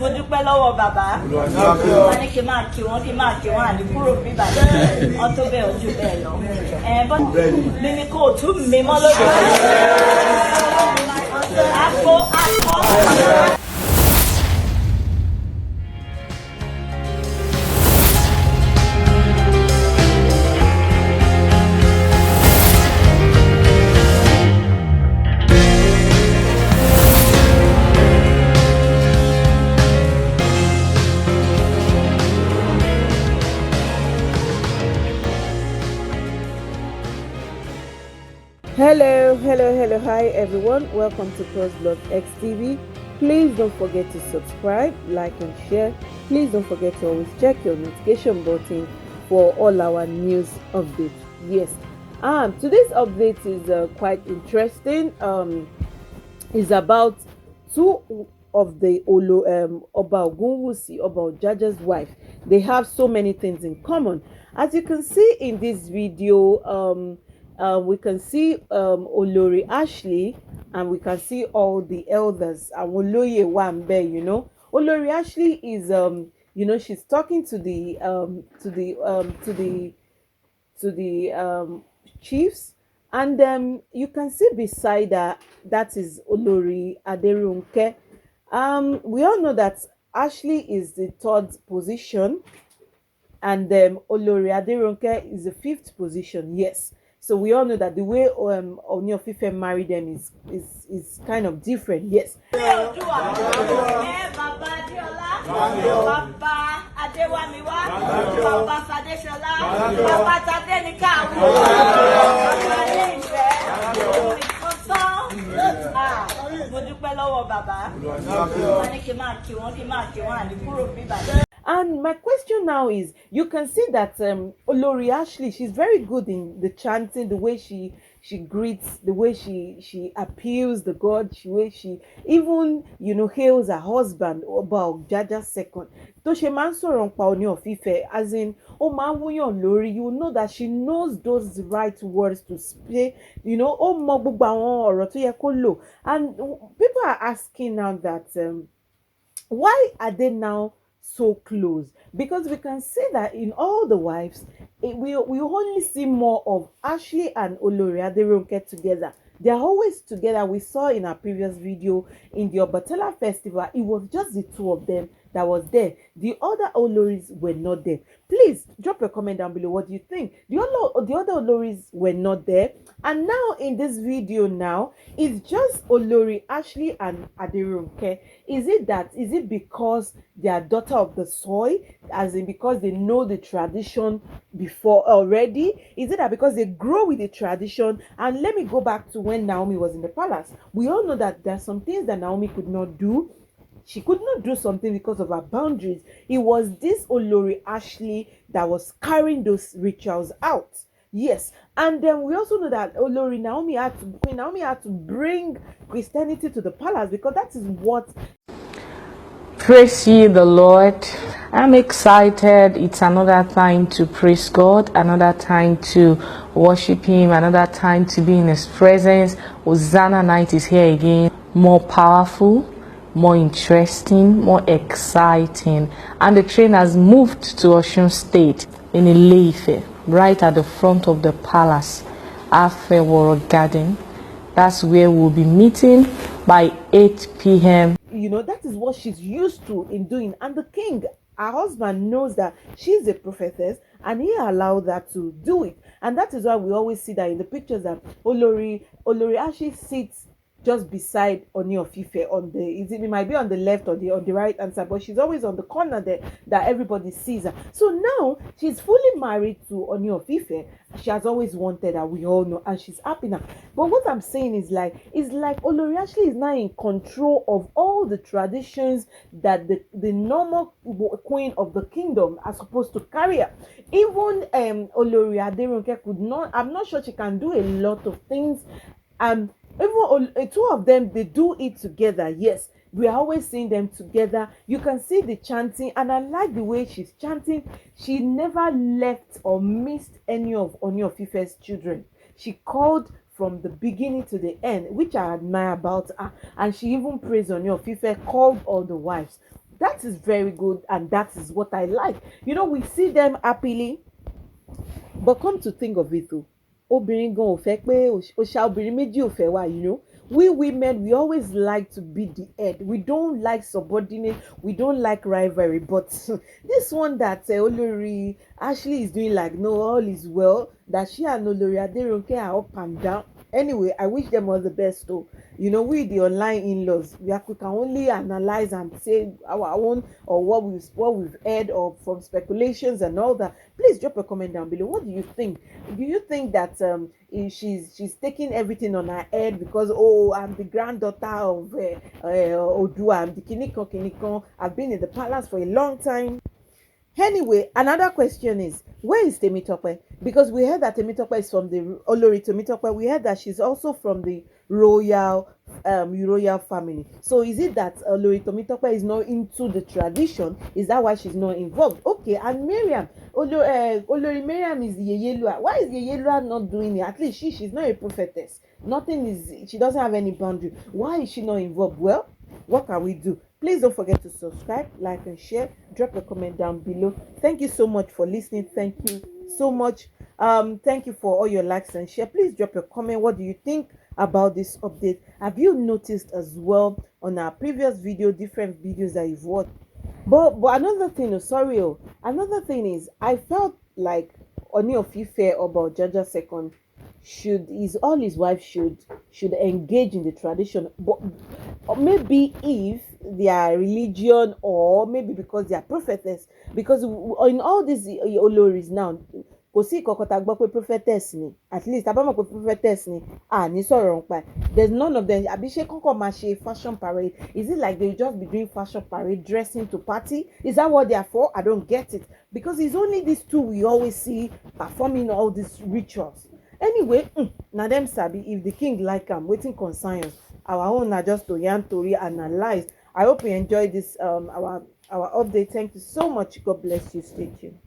mo dúpẹ́ lọ́wọ́ bàbá wọn ní kí n máa kí wọn àní kúrò bíbà wọn tó bẹ́ẹ̀ ojú bẹ́ẹ̀ lọ mímí kò tún mímọ́ lójú akọ. Hello, hi everyone, welcome to crossblogX TV. Please don't forget to subscribe, like and share. Please don't forget to always check your notification button for all our news updates. Yes, today's update is quite interesting. Is about two of the Oba Ogunwusi, Oba Ojaja's wife. They have so many things in common. As you can see in this video, we can see Olori Ashley, and we can see all the elders. And Oloye Wambe, you know, Olori Ashley is she's talking to the chiefs, and you can see beside her that is Olori Aderunke. We all know that Ashley is the third position, and Olori Aderunke is the fifth position. Yes. So we all know that the way Ooni of Ife married them is kind of different. Yes. And my question now is, you can see that Olori Ashley, she's very good in the chanting, the way she greets, the way she appeals the God, the way she even hails her husband about Jaja second. So she man so wrong pa Ooni of Ife, as in Lori, you know that she knows those right words to speak. And people are asking now that why are they now so close? Because we can see that in all the wives, we only see more of Ashley and Olori Aderunke together. They are always together. We saw in our previous video in the Obatala festival, it was just the two of them that was there. The other Oloris were not there. Please drop a comment down below. What do you think? The other Oloris were not there. And now in this video now, it's just Olori Ashley and Aderunke. Is it because they are daughter of the soil, as in because they know the tradition before already? Is it that because they grow with the tradition? And let me go back to when Naomi was in the palace. We all know that there are some things that Naomi could not do. She could not do something because of her boundaries. It was this Olori Ashley that was carrying those rituals out. Yes, and then we also know that Queen Naomi had to bring Christianity to the palace, because that is what. Praise ye the Lord. I'm excited. It's another time to praise God, another time to worship Him, another time to be in His presence. Hosanna night is here again. More powerful, more interesting, more exciting. And the train has moved to Osun State in Ile-Ife, right at the front of the palace, Afeworo Garden. That's where we'll be meeting by 8 p.m. That is what she's used to in doing. And the king, her husband, knows that she's a prophetess, and he allowed her to do it. And that is why we always see that in the pictures that Olori actually sits just beside Ooni of Ife it might be on the left or on the right hand side, but she's always on the corner there that everybody sees her. So now she's fully married to Ooni of Ife. She has always wanted that, we all know, and she's happy now. But what I'm saying is like Olori Ashley is now in control of all the traditions that the normal queen of the kingdom are supposed to carry out. Even Olori Aderunke could not. I'm not sure she can do a lot of things. Even two of them, they do it together. Yes, We are always seeing them together. You can see the chanting, and I like the way she's chanting. She never left or missed any of Ooni of Ife's children. She called from the beginning to the end, which I admire about her. And she even praised Ooni of Ife, called all the wives. That is very good, and that is what I like. You know, we see them happily, but come to think of it o, obìnrin gan ò fẹ́ pé òṣà obìnrin méjì ò fẹ́ wà, you know. We women, we always like to be the head. We don't like subordinate, we don't like rivalry. But this one that Olori Ashley is doing, like, no, all is well, that she and Olori Aderonke are up and down. Anyway, I wish them all the best though. You know, we the online in-laws, we can only analyze and say our own, or what we've heard, or from speculations and all that. Please drop a comment down below. What do you think? Do you think that she's taking everything on her head because, oh, I'm the granddaughter of Odua, I'm the kinikon, I've been in the palace for a long time? Anyway, another question is, where is Temitope? Because we heard that Temitope is from the Olori Temitope. We heard that she's also from the royal family. So is it that Olori Temitope is not into the tradition? Is that why she's not involved? Okay, and Miriam, Olori Miriam is the Yeye. Why is Yeye not doing it? At least she's not a prophetess. She doesn't have any boundary. Why is she not involved? Well, what can we do? Please don't forget to subscribe, like, and share. Drop a comment down below. Thank you so much for listening. Thank you so much. Thank you for all your likes and share. Please drop a comment. What do you think about this update? Have you noticed as well on our previous video, different videos that you've watched? But another thing, another thing is, I felt like Ooni of Ife about Jaja second all his wives should engage in the tradition, but maybe if their religion, or maybe because they are prophetess, because in all these Oloris now, kò sí ìkọ̀kọ̀ tá gbọ́ pé prophetess ni, at least tá bá mọ̀ pé prophetess ni, ní sọ̀rọ̀ nípa ẹ̀. There's none of them. Àbí ṣé kọ́kọ́ máa ṣe fashion parade? Is it like they just be doing fashion parade, dressing to party? Is that what they are for? I don't get it, because it's only these two we always see performing all these rituals. Anyway, na them sabi. If the king like am, wetin concern us? Our own na just to yarn tori, analyze. I hope you enjoyed this our update. Thank you so much. God bless you. Stay tuned.